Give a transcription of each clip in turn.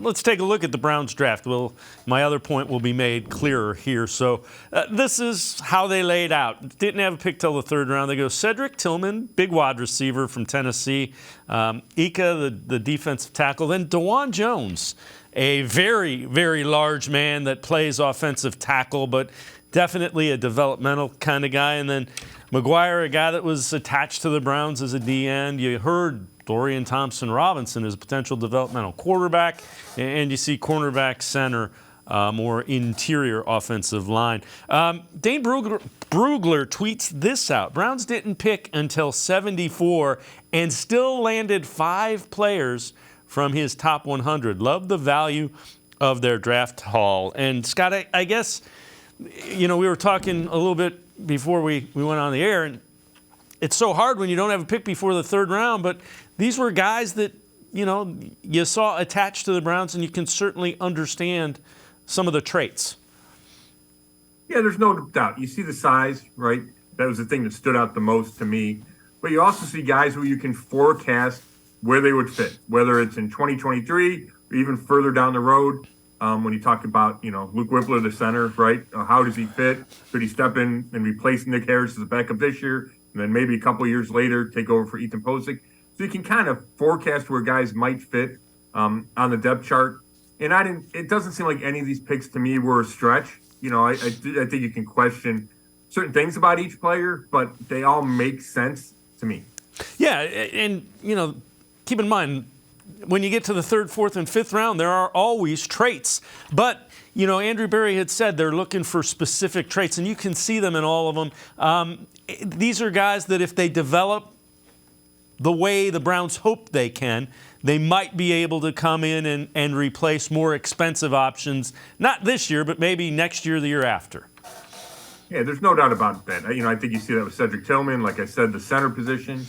Let's take a look at the Browns draft. My other point will be made clearer here. So this is how they laid out. Didn't have a pick till the third round. They go Cedric Tillman, big wide receiver from Tennessee. Ika, the defensive tackle. Then DeJuan Jones, a very, very large man that plays offensive tackle, but definitely a developmental kind of guy. And then McGuire, a guy that was attached to the Browns as a D-end. You heard Dorian Thompson-Robinson is a potential developmental quarterback, and you see cornerback, center, more interior offensive line. Dane Brugler tweets this out. Browns didn't pick until 74 and still landed 5 players from his top 100. Love the value of their draft haul. And Scott, I guess, we were talking a little bit before we went on the air, and it's so hard when you don't have a pick before the third round, but these were guys that, you saw attached to the Browns, and you can certainly understand some of the traits. Yeah, there's no doubt. You see the size, right? That was the thing that stood out the most to me. But you also see guys who you can forecast where they would fit, whether it's in 2023 or even further down the road. When you talk about, Luke Whippler, the center, right? How does he fit? Could he step in and replace Nick Harris as a backup this year? And then maybe a couple of years later, take over for Ethan Posick. So you can kind of forecast where guys might fit on the depth chart. And it doesn't seem like any of these picks to me were a stretch. I think you can question certain things about each player, but they all make sense to me. Yeah, and, keep in mind, when you get to the third, fourth, and fifth round, there are always traits. But, Andrew Berry had said they're looking for specific traits, and you can see them in all of them. These are guys that if they develop the way the Browns hope they can, they might be able to come in and replace more expensive options, not this year, but maybe next year, the year after. Yeah, there's no doubt about that. I think you see that with Cedric Tillman, like I said, the center position.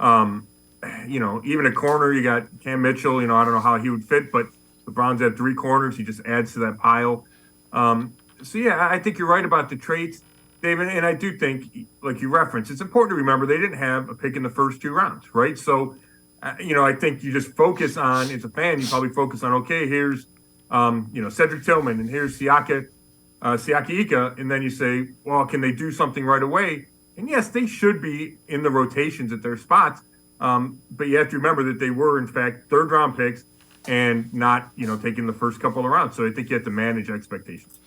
Even a corner, you got Cam Mitchell. I don't know how he would fit, but the Browns have 3 corners. He just adds to that pile. I think you're right about the traits, David. And I do think, like you referenced, it's important to remember they didn't have a pick in the first 2 rounds, right? So, I think you just focus on, as a fan, you probably focus on, okay, here's, Cedric Tillman, and here's Siaki Ika, and then you say, well, can they do something right away? And yes, they should be in the rotations at their spots. But you have to remember that they were, in fact, third-round picks and not, taking the first couple of rounds. So I think you have to manage expectations.